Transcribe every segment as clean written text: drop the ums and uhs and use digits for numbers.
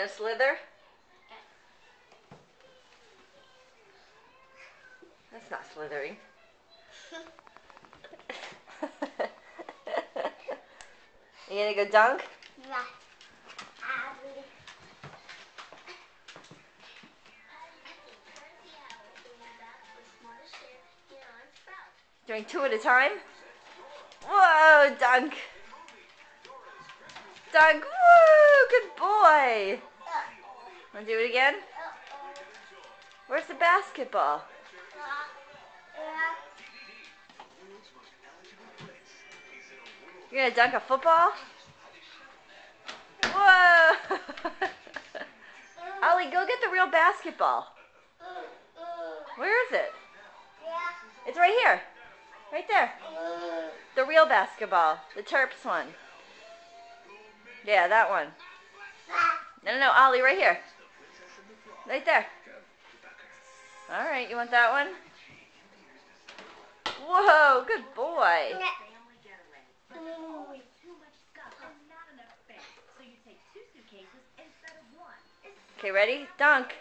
gonna slither? That's not slithering. You gonna go dunk? Yeah. Doing 2 at a time? Whoa, dunk! Dunk! Woo! Good boy! Wanna do it again? Where's the basketball? You're gonna dunk a football? Whoa! Ollie, go get the real basketball. Where is it? It's right here. Right there. The real basketball. The Terps one. Yeah, that one. No, Ollie, right here. Right there. Alright, you want that one? Whoa, good boy. Okay, ready? Dunk.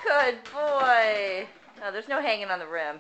Good boy. Oh, there's no hanging on the rim.